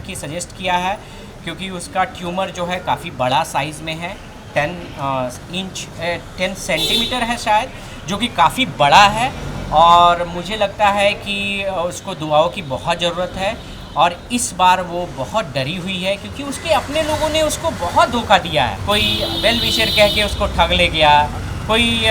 की सजेस्ट किया है, क्योंकि उसका ट्यूमर जो है काफ़ी बड़ा साइज़ में है, 10 सेंटीमीटर है शायद, जो कि काफ़ी बड़ा है। और मुझे लगता है कि उसको दुआओं की बहुत ज़रूरत है। और इस बार वो बहुत डरी हुई है, क्योंकि उसके अपने लोगों ने उसको बहुत धोखा दिया है। कोई वेल विशर कह के उसको ठग ले गया, कोई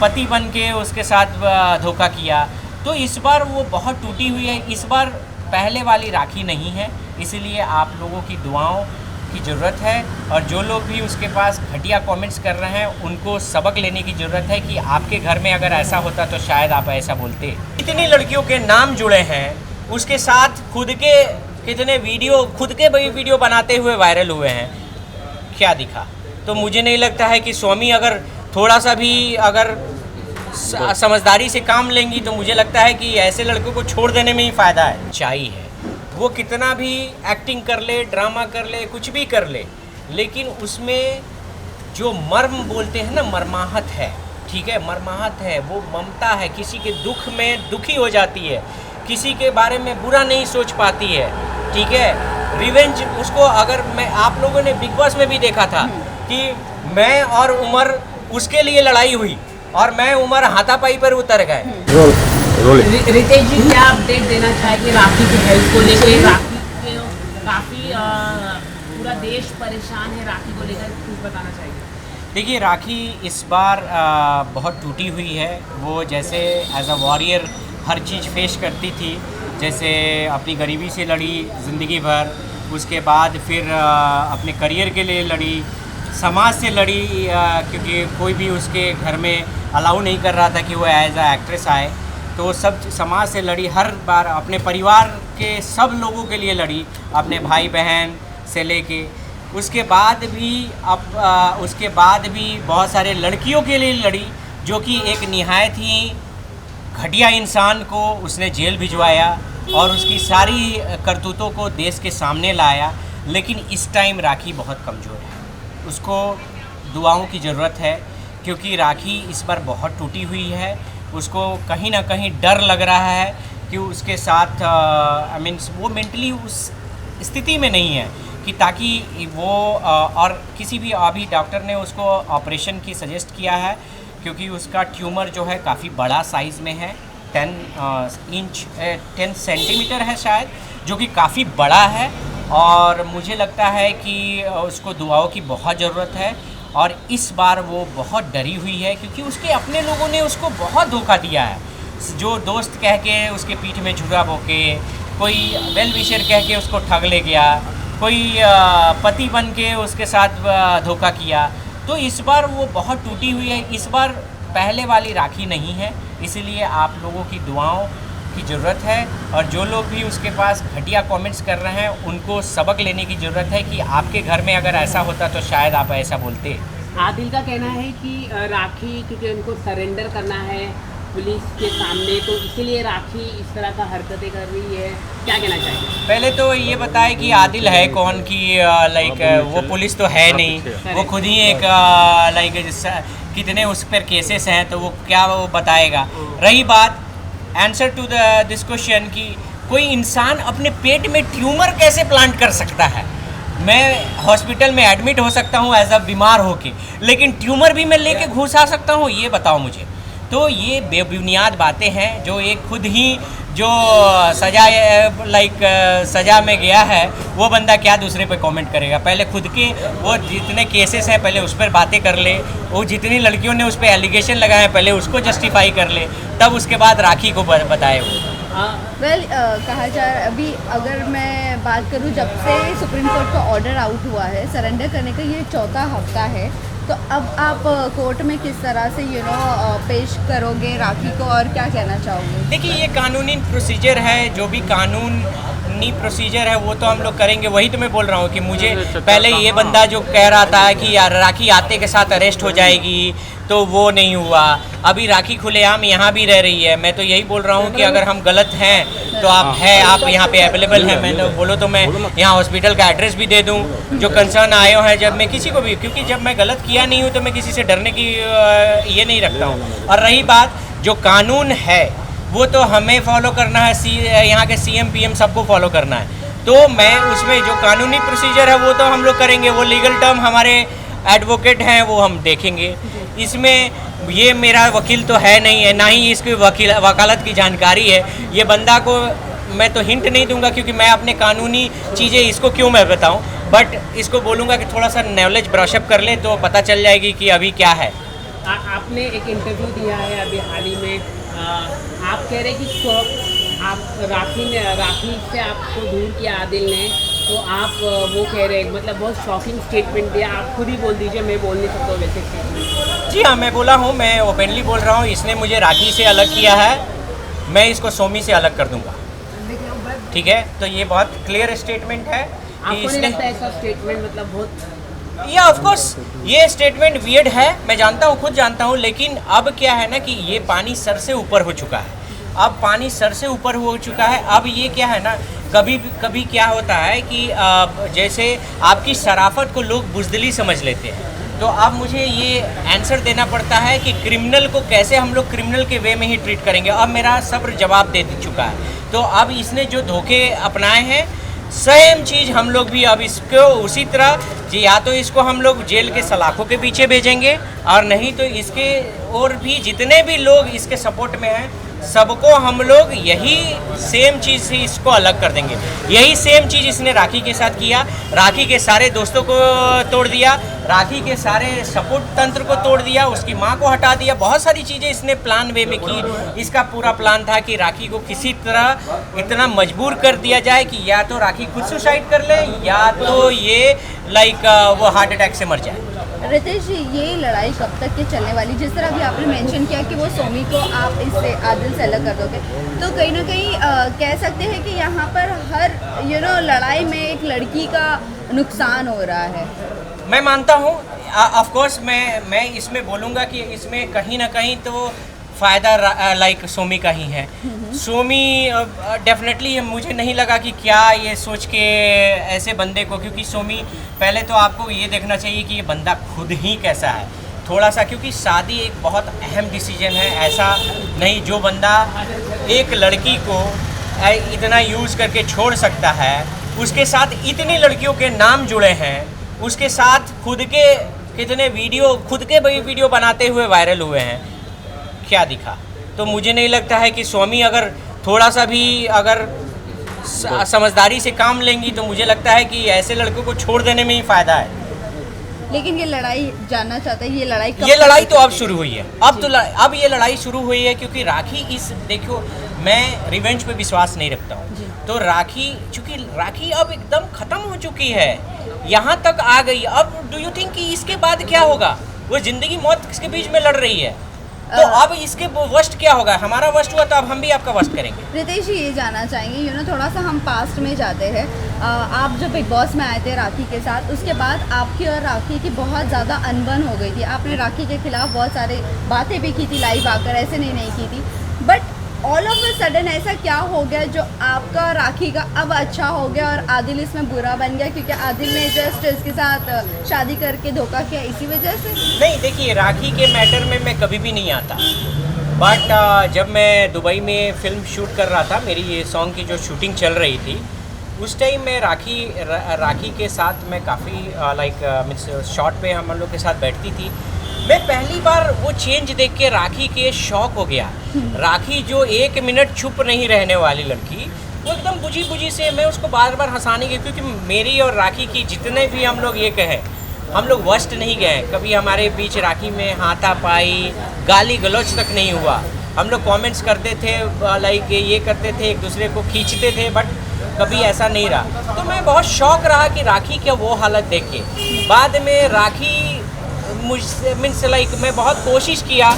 पति बन के उसके साथ धोखा किया। तो इस बार वो बहुत टूटी हुई है। इस बार पहले वाली राखी नहीं है, इसलिए आप लोगों की दुआओं की ज़रूरत है। और जो लोग भी उसके पास घटिया कमेंट्स कर रहे हैं, उनको सबक लेने की ज़रूरत है कि आपके घर में अगर ऐसा होता तो शायद आप ऐसा बोलते। इतनी लड़कियों के नाम जुड़े हैं, उसके साथ खुद के कितने वीडियो, खुद के वीडियो बनाते हुए वायरल हुए हैं। क्या दिखा? तो मुझे नहीं लगता है कि स्वामी अगर थोड़ा सा भी अगर समझदारी से काम लेंगी तो मुझे लगता है कि ऐसे लड़कों को छोड़ देने में ही फ़ायदा है। चाहिए है वो कितना भी एक्टिंग कर ले, ड्रामा कर ले, कुछ भी कर ले, लेकिन उसमें जो मर्म बोलते हैं ना, मर्माहत है, ठीक है, मर्माहत है, वो ममता है। किसी के दुख में दुखी हो जाती है, किसी के बारे में बुरा नहीं सोच पाती है, ठीक है। रिवेंज उसको, अगर मैं, आप लोगों ने बिग बॉस में भी देखा था कि मैं और उमर उसके लिए लड़ाई हुई और मैं उमर हाथापाई पर उतर गए। रितेश जी, क्या अपडेट देना चाहेंगे राखी की हेल्थ को लेकर? राखी काफ़ी पूरा देश परेशान है राखी को लेकर, कुछ बताना चाहिए? देखिए, राखी इस बार बहुत टूटी हुई है। वो जैसे एज अ वॉरियर हर चीज़ फेस करती थी, जैसे अपनी गरीबी से लड़ी ज़िंदगी भर, उसके बाद फिर अपने करियर के लिए लड़ी, समाज से लड़ी, क्योंकि कोई भी उसके घर में अलाउ नहीं कर रहा था कि वो एज अ एक्ट्रेस आए। तो सब समाज से लड़ी, हर बार अपने परिवार के सब लोगों के लिए लड़ी, अपने भाई बहन से लेके। उसके बाद भी बहुत सारे लड़कियों के लिए लड़ी, जो कि एक निहायत ही घटिया इंसान को उसने जेल भिजवाया और उसकी सारी करतूतों को देश के सामने लाया। लेकिन इस टाइम राखी बहुत कमज़ोर है, उसको दुआओं की ज़रूरत है, क्योंकि राखी इस बार बहुत टूटी हुई है। उसको कहीं ना कहीं डर लग रहा है कि उसके साथ वो मेंटली उस स्थिति में नहीं है कि ताकि वो और किसी भी, अभी डॉक्टर ने उसको ऑपरेशन की सजेस्ट किया है, क्योंकि उसका ट्यूमर जो है काफ़ी बड़ा साइज़ में है, 10 सेंटीमीटर है शायद, जो कि काफ़ी बड़ा है। और मुझे लगता है कि उसको दुआओं की बहुत ज़रूरत है। और इस बार वो बहुत डरी हुई है, क्योंकि उसके अपने लोगों ने उसको बहुत धोखा दिया है। जो दोस्त कह के उसके पीठ में छुरा बोके, कोई वेल विशर कह के उसको ठग ले गया, कोई पति बन के उसके साथ धोखा किया। तो इस बार वो बहुत टूटी हुई है। इस बार पहले वाली राखी नहीं है, इसलिए आप लोगों की दुआओं की ज़रूरत है। और जो लोग भी उसके पास घटिया कमेंट्स कर रहे हैं, उनको सबक लेने की ज़रूरत है कि आपके घर में अगर ऐसा होता तो शायद आप ऐसा बोलते। आदिल का कहना है कि राखी, क्योंकि उनको सरेंडर करना है पुलिस के सामने, तो इसीलिए राखी इस तरह का हरकतें कर रही है। क्या कहना चाहिए? पहले तो ये बताए कि आदिल है कौन, कि लाइक वो पुलिस तो है नहीं, वो खुद ही एक लाइक कितने उस पर केसेस हैं, तो वो क्या वो बताएगा। रही बात आंसर टू दिस क्वेश्चन कि कोई इंसान अपने पेट में ट्यूमर कैसे प्लांट कर सकता है। मैं हॉस्पिटल में एडमिट हो सकता हूँ एज अ बीमार होके, लेकिन ट्यूमर भी मैं लेके घुस आ सकता हूँ, ये बताओ मुझे। तो ये बेबुनियाद बातें हैं, जो एक खुद ही जो सज़ा में गया है, वो बंदा क्या दूसरे पे कमेंट करेगा। पहले खुद के वो जितने केसेस हैं पहले उस पर बातें कर ले, वो जितनी लड़कियों ने उस पर एलिगेशन लगाए हैं पहले उसको जस्टिफाई कर ले, तब उसके बाद राखी को बताए वो। कहा जा रहा है, अभी अगर मैं बात करूं, जब से सुप्रीम कोर्ट का ऑर्डर आउट हुआ है सरेंडर करने का, ये 4था हफ्ता है, तो अब आप कोर्ट में किस तरह से पेश करोगे राखी को और क्या कहना चाहोगे? देखिए, ये कानूनी प्रोसीजर है, जो भी कानूनी प्रोसीजर है वो तो हम लोग करेंगे। वही तो मैं बोल रहा हूँ कि मुझे पहले ये बंदा जो कह रहा था कि यार राखी आते के साथ अरेस्ट हो जाएगी, तो वो नहीं हुआ। अभी राखी खुलेआम यहाँ भी रह रही है। मैं तो यही बोल रहा हूँ कि अगर हम गलत हैं तो आप यहाँ पे अवेलेबल हैं, मैंने बोलो तो मैं यहाँ हॉस्पिटल का एड्रेस भी दे दूँ। जो कंसर्न आए हैं, जब मैं किसी को भी, क्योंकि जब मैं गलत किया नहीं हूँ तो मैं किसी से डरने की ये नहीं रखता हूँ। और रही बात, जो कानून है वो तो हमें फॉलो करना है, यहाँ के CM PM सबको फॉलो करना है। तो मैं उसमें जो कानूनी प्रोसीजर है वो तो हम लोग करेंगे, वो लीगल टर्म हमारे एडवोकेट हैं वो हम देखेंगे। इसमें ये मेरा वकील तो है नहीं है, ना ही इसकी वकालत की जानकारी है। ये बंदा को मैं तो हिंट नहीं दूंगा क्योंकि मैं अपने कानूनी चीज़ें इसको क्यों मैं बताऊं, बट इसको बोलूँगा कि थोड़ा सा नॉलेज ब्रशअप कर ले तो पता चल जाएगी कि अभी क्या है। आपने एक इंटरव्यू दिया है अभी हाल ही में, आप कह रहे कि आप राखी से आपको दूर किया आदिल ने, तो आप वो कह रहे हैं, मतलब बहुत शॉकिंग स्टेटमेंट दिया। आप खुद ही बोल दीजिए, मैं बोल नहीं सकता वैसे स्टेटमेंट। जी हाँ, मैं बोला हूँ, मैं ओपनली बोल रहा हूँ, इसने मुझे राखी से अलग किया है, मैं इसको सोमी से अलग कर दूंगा। ठीक है, तो ये बहुत क्लियर स्टेटमेंट है कि आपको नहीं इसने लगता ऐसा स्टेटमेंट मतलब बहुत या ऑफ कोर्स ये स्टेटमेंट वियर्ड है, मैं जानता हूँ, खुद जानता हूँ, लेकिन अब क्या है ना कि ये पानी सर से ऊपर हो चुका है। अब पानी सर से ऊपर हो चुका है। अब ये क्या है ना, कभी कभी क्या होता है कि जैसे आपकी शराफत को लोग बुज़दिली समझ लेते हैं, तो अब मुझे ये आंसर देना पड़ता है कि क्रिमिनल को कैसे हम लोग क्रिमिनल के वे में ही ट्रीट करेंगे। अब मेरा सब्र जवाब दे चुका है। तो अब इसने जो धोखे अपनाए हैं, सेम चीज़ हम लोग भी अब इसको उसी तरह जी, या तो इसको हम लोग जेल के सलाखों के पीछे भेजेंगे और नहीं तो इसके और भी जितने भी लोग इसके सपोर्ट में हैं सबको हम लोग यही सेम चीज़ से इसको अलग कर देंगे। यही सेम चीज़ इसने राखी के साथ किया, राखी के सारे दोस्तों को तोड़ दिया, राखी के सारे सपोर्ट तंत्र को तोड़ दिया, उसकी माँ को हटा दिया, बहुत सारी चीज़ें इसने प्लान वे में की। इसका पूरा प्लान था कि राखी को किसी तरह इतना मजबूर कर दिया जाए कि या तो राखी खुद सुसाइड कर ले या तो ये वो हार्ट अटैक से मर जाए। रितेश जी, ये लड़ाई कब तक के चलने वाली? जिस तरह अभी आपने मेंशन किया कि वो सोमी को आप इससे आदिल से अलग कर दोगे, तो कहीं ना कहीं कह सकते हैं कि यहाँ पर हर लड़ाई में एक लड़की का नुकसान हो रहा है। मैं मानता हूँ, ऑफ कोर्स मैं इसमें बोलूँगा कि इसमें कहीं ना कहीं तो फ़ायदा सोमी का ही है। सोमी डेफिनेटली मुझे नहीं लगा कि क्या ये सोच के ऐसे बंदे को, क्योंकि सोमी पहले तो आपको ये देखना चाहिए कि ये बंदा खुद ही कैसा है थोड़ा सा, क्योंकि शादी एक बहुत अहम डिसीजन है। ऐसा नहीं जो बंदा एक लड़की को इतना यूज़ करके छोड़ सकता है, उसके साथ इतनी लड़कियों के नाम जुड़े हैं, उसके साथ खुद के कितने वीडियो बनाते हुए वायरल हुए हैं, क्या दिखा। तो मुझे नहीं लगता है कि स्वामी अगर थोड़ा सा भी अगर समझदारी से काम लेंगी तो मुझे लगता है कि ऐसे लड़कों को छोड़ देने में ही फ़ायदा है। लेकिन ये लड़ाई जानना चाहते हैं, ये लड़ाई तो अब शुरू हुई है। अब ये लड़ाई शुरू हुई है क्योंकि राखी देखो, मैं रिवेंज पे विश्वास नहीं रखता हूँ, तो चूँकि राखी अब एकदम ख़त्म हो चुकी है, यहाँ तक आ गई। अब डू यू थिंक कि इसके बाद क्या होगा? वो ज़िंदगी मौत के बीच में लड़ रही है, तो अब इसके वर्स्ट क्या होगा? हमारा वर्स्ट हुआ तो अब हम भी आपका वर्स्ट करेंगे। रितेश जी, ये जानना चाहेंगे थोड़ा सा हम पास्ट में जाते हैं। आप जब बिग बॉस में आए थे राखी के साथ, उसके बाद आपकी और राखी की बहुत ज़्यादा अनबन हो गई थी। आपने राखी के खिलाफ बहुत सारे बातें भी की थी लाइव आकर, ऐसे नहीं की थी, but all of a sudden ऐसा क्या हो गया जो आपका राखी का अब अच्छा हो गया और आदिल इसमें बुरा बन गया? क्योंकि आदिल ने जस्ट इसके साथ शादी करके धोखा किया, इसी वजह से? नहीं, देखिए, राखी के मैटर में मैं कभी भी नहीं आता, बट जब मैं दुबई में फिल्म शूट कर रहा था, मेरी ये सॉन्ग की जो शूटिंग चल रही थी, उस टाइम मैं राखी के साथ मैं काफ़ी शॉट पे हम लोग के साथ बैठती थी। मैं पहली बार वो चेंज देख के राखी के शॉक हो गया। राखी जो 1 मिनट चुप नहीं रहने वाली लड़की, वो एकदम बुझी से मैं उसको बार बार हंसाने की, क्योंकि मेरी और राखी की जितने भी हम लोग ये कहें, हम लोग वर्स्ट नहीं गए कभी। हमारे बीच राखी में हाथापाई, गाली गलौज तक नहीं हुआ। हम लोग कमेंट्स करते थे, ये करते थे, एक दूसरे को खींचते थे, बट कभी ऐसा नहीं रहा। तो मैं बहुत शौक रहा कि राखी का वो हालत देख के। बाद में राखी मुझसे मैं बहुत कोशिश किया,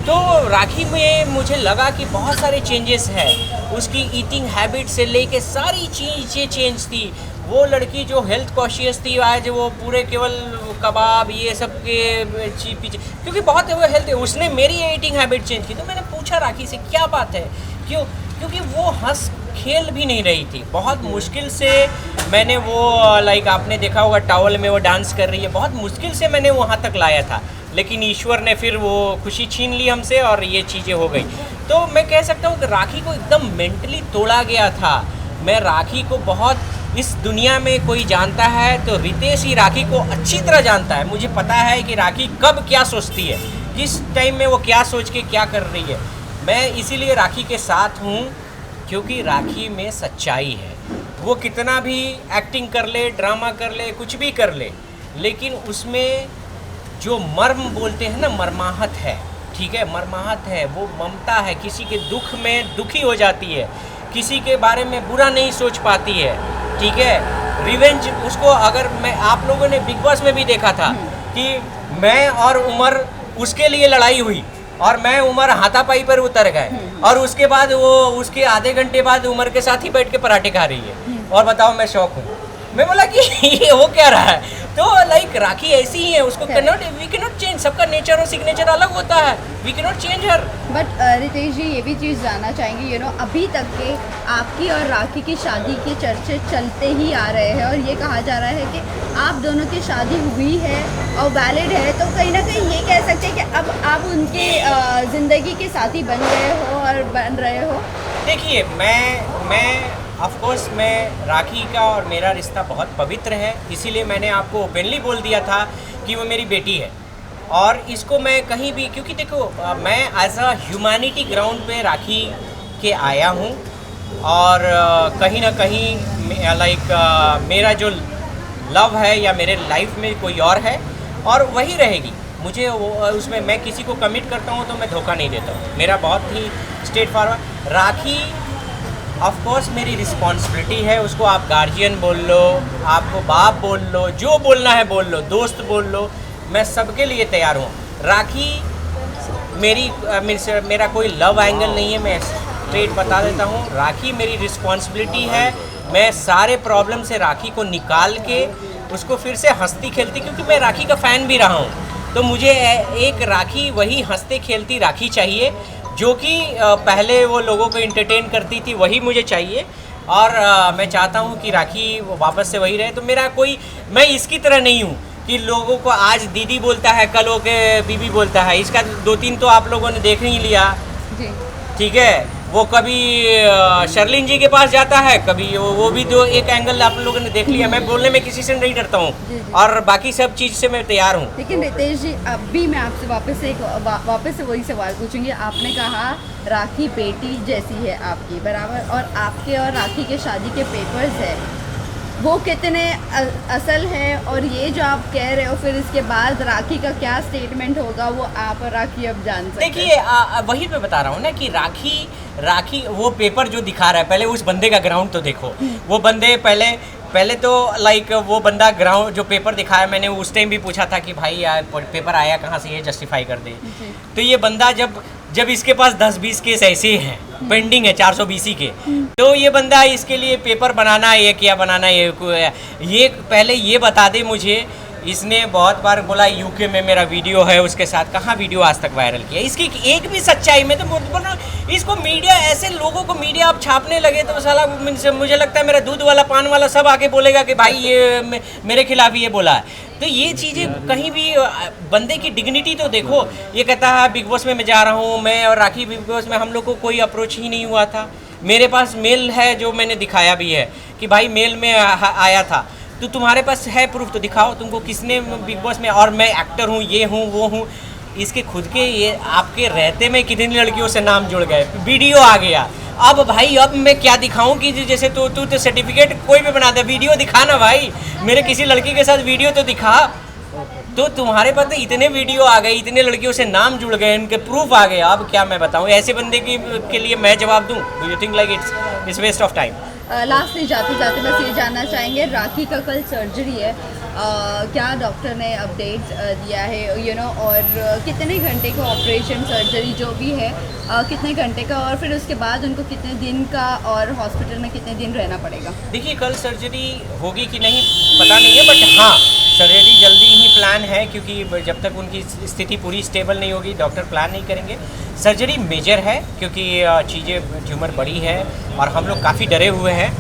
तो राखी में मुझे लगा कि बहुत सारे चेंजेस हैं। उसकी ईटिंग हैबिट से लेके सारी चीज़ें चेंज थी। वो लड़की जो हेल्थ कॉशियस थी, आज वो पूरे केवल कबाब ये सब के पीछे, क्योंकि बहुत वो हेल्थ, उसने मेरी ईटिंग हैबिट चेंज की। तो मैंने पूछा राखी से क्या बात है, क्यों? क्योंकि वो हंस खेल भी नहीं रही थी। बहुत मुश्किल से मैंने वो आपने देखा होगा टॉवल में वो डांस कर रही है, बहुत मुश्किल से मैंने वहाँ तक लाया था, लेकिन ईश्वर ने फिर वो खुशी छीन ली हमसे और ये चीज़ें हो गई। तो मैं कह सकता हूँ कि राखी को एकदम मेंटली तोड़ा गया था। मैं राखी को बहुत इस दुनिया में कोई जानता है तो रितेश ही राखी को अच्छी तरह जानता है। मुझे पता है कि राखी कब क्या सोचती है, किस टाइम में वो क्या सोच के क्या कर रही है। मैं इसीलिए राखी के साथ हूँ क्योंकि राखी में सच्चाई है। वो कितना भी एक्टिंग कर ले, ड्रामा कर ले, कुछ भी कर ले, लेकिन उसमें जो मर्म बोलते हैं ना, मर्माहत है, ठीक है, मर्माहत है, वो ममता है। किसी के दुख में दुखी हो जाती है, किसी के बारे में बुरा नहीं सोच पाती है, ठीक है। रिवेंज उसको, अगर मैं, आप लोगों ने बिग बॉस में भी देखा था कि मैं और उमर उसके लिए लड़ाई हुई और मैं उमर हाथापाई पर उतर गए और उसके बाद वो उसके आधे घंटे बाद उमर के साथ ही बैठ के पराठे खा रही है और बताओ मैं शौक हूँ। मैं बोला कि ये हो क्या रहा है। तो लाइक राखी ऐसी ही है, उसको वी कैन नॉट चेंज। सबका नेचर और सिग्नेचर अलग होता है, we can not change her. But Ritesh ji ये भी चीज़ जानना चाहेंगे, अभी तक के आपकी और राखी की शादी के चर्चे चलते ही आ रहे हैं और ये कहा जा रहा है कि आप दोनों की शादी हुई है और वैलिड है, तो कहीं ना कहीं ये कह सकते हैं कि अब आप उनके ज़िंदगी के साथी बन गए हो और बन रहे हो। देखिए, मैं ऑफ कोर्स मैं राखी का और मेरा रिश्ता बहुत पवित्र है, इसीलिए मैंने आपको ओपनली बोल दिया था कि वो मेरी बेटी है। और इसको मैं कहीं भी, क्योंकि देखो मैं एज अ ह्यूमैनिटी ग्राउंड पे राखी के आया हूँ और कहीं ना कहीं लाइक मेरा जो लव है या मेरे लाइफ में कोई और है और वही रहेगी। मुझे उसमें मैं किसी को कमिट करता हूँ तो मैं धोखा नहीं देता हूँ, मेरा बहुत ही straightforward. Rakhi of course मेरी रिस्पॉन्सिबिलिटी है, उसको आप गार्जियन बोल लो, आपको बाप बोल लो, जो बोलना है बोल लो, दोस्त बोल लो, मैं सबके लिए तैयार हूँ। राखी मेरा कोई लव एंगल नहीं है, मैं स्ट्रेट बता देता हूँ। राखी मेरी रिस्पॉन्सिबिलिटी है, मैं सारे प्रॉब्लम से राखी को निकाल के उसको फिर से हंसती खेलती, क्योंकि मैं राखी का फ़ैन भी रहा हूँ, तो मुझे एक राखी, वही हंसते खेलती राखी चाहिए जो कि पहले वो लोगों को एंटरटेन करती थी, वही मुझे चाहिए। और मैं चाहता हूँ कि राखी वापस से वही रहे। तो मेरा कोई, मैं इसकी तरह नहीं हूँ कि लोगों को आज दीदी बोलता है कल होके बीबी बोलता है। इसका 2-3 तो आप लोगों ने देख ही लिया जी, ठीक है। वो कभी शर्लिन जी के पास जाता है, कभी वो भी दो एक एंगल आप लोगों ने देख लिया। मैं बोलने में किसी से नहीं डरता हूँ और बाकी सब चीज़ से मैं तैयार हूँ। लेकिन रितेश जी, अभी मैं आपसे वापस से वही सवाल पूछूंगी। आपने कहा राखी बेटी जैसी है आपकी, बराबर, और आपके और राखी के शादी के पेपर्स है, वो कितने असल है, और ये जो आप कह रहे हो फिर इसके बाद राखी का क्या स्टेटमेंट होगा वो आप और राखी अब जान सकते हैं। देखिए वही मैं बता रहा हूँ ना कि राखी वो पेपर जो दिखा रहा है, पहले उस बंदे का ग्राउंड तो देखो। वो बंदे पहले तो लाइक वो बंदा ग्राउंड जो पेपर दिखाया, मैंने उस टाइम भी पूछा था कि भाई यार पेपर आया कहाँ से, ये जस्टिफाई कर दे। तो ये बंदा जब इसके पास 10-20 केस ऐसे हैं पेंडिंग है 420 के, तो ये बंदा इसके लिए पेपर बनाना है, ये क्या बनाना है, ये पहले ये बता दे मुझे। इसने बहुत बार बोला यूके में मेरा वीडियो है उसके साथ, कहाँ वीडियो आज तक वायरल किया, इसकी एक भी सच्चाई में। तो बोल रहा हूँ इसको मीडिया, ऐसे लोगों को मीडिया आप छापने लगे तो साला मुझे लगता है मेरा दूध वाला पान वाला सब आके बोलेगा कि भाई ये मेरे खिलाफ ये बोला है। तो ये चीज़ें कहीं भी, बंदे की डिग्निटी तो देखो। ये कहता है बिग बॉस में मैं जा रहा हूँ, मैं और राखी बिग बॉस में, हम लोग को कोई अप्रोच ही नहीं हुआ था। मेरे पास मेल है जो मैंने दिखाया भी है कि भाई मेल में आया था। तो तुम्हारे पास है प्रूफ तो दिखाओ, तुमको किसने बिग बॉस में, और मैं एक्टर हूँ, ये हूँ वो हूँ। इसके खुद के, ये आपके रहते में कितनी लड़कियों से नाम जुड़ गए, वीडियो आ गया। अब भाई अब मैं क्या दिखाऊं कि जैसे तू तो सर्टिफिकेट कोई भी बना दे, वीडियो दिखा ना भाई, मेरे किसी लड़की के साथ वीडियो तो दिखा। तो तुम्हारे पास तो इतने वीडियो आ गए, इतने लड़कियों से नाम जुड़ गए, इनके प्रूफ आ गए। अब क्या मैं बताऊं, ऐसे बंदे के लिए मैं जवाब दूं? Do you think like it's waste of time? Lastly जाते जाते बस ये जानना चाहेंगे, राखी का कल सर्जरी है, क्या डॉक्टर ने अपडेट दिया है और कितने घंटे का ऑपरेशन, सर्जरी जो भी है, कितने घंटे का, और फिर उसके बाद उनको कितने दिन का और हॉस्पिटल में कितने दिन रहना पड़ेगा? देखिए कल सर्जरी होगी कि नहीं पता नहीं है, बट हाँ सर्जरी जल्दी ही प्लान है, क्योंकि जब तक उनकी स्थिति पूरी स्टेबल नहीं होगी डॉक्टर प्लान नहीं करेंगे। सर्जरी मेजर है क्योंकि चीज़ें ट्यूमर बड़ी है और हम लोग काफ़ी डरे हुए हैं।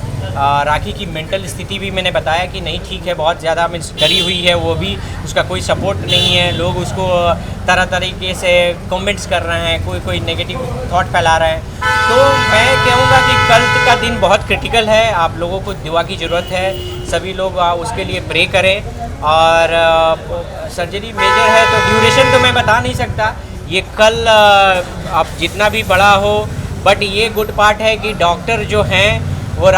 राखी की मेंटल स्थिति भी मैंने बताया कि नहीं ठीक है, बहुत ज़्यादा मीन्स डरी हुई है वो भी, उसका कोई सपोर्ट नहीं है, लोग उसको तरह तरीके से कमेंट्स कर रहे हैं, कोई नेगेटिव थॉट फैला रहे हैं। तो मैं कहूँगा कि कल का दिन बहुत क्रिटिकल है, आप लोगों को दुआ की ज़रूरत है, सभी लोग उसके लिए प्रे करें। और सर्जरी मेजर है तो ड्यूरेशन तो मैं बता नहीं सकता, ये कल अब जितना भी बड़ा हो, बट ये गुड पार्ट है कि डॉक्टर जो हैं वो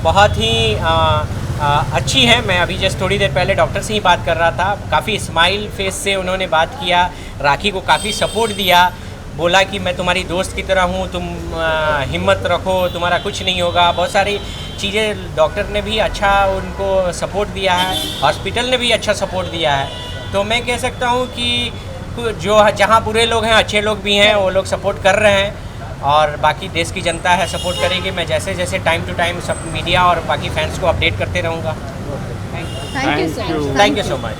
बहुत ही अच्छी है। मैं अभी जस्ट थोड़ी देर पहले डॉक्टर से ही बात कर रहा था, काफ़ी स्माइल फेस से उन्होंने बात किया, राखी को काफ़ी सपोर्ट दिया, बोला कि मैं तुम्हारी दोस्त की तरह हूँ, तुम हिम्मत रखो, तुम्हारा कुछ नहीं होगा। बहुत सारी चीज़ें डॉक्टर ने भी अच्छा उनको सपोर्ट दिया है, हॉस्पिटल ने भी अच्छा सपोर्ट दिया है। तो मैं कह सकता हूँ कि जो जहाँ बुरे लोग हैं अच्छे लोग भी हैं, वो लोग सपोर्ट कर रहे हैं और बाकी देश की जनता है सपोर्ट करेगी। मैं जैसे जैसे टाइम टू टाइम सब मीडिया और बाकी फैंस को अपडेट करते रहूँगा। Thank you so much. Thank you so much.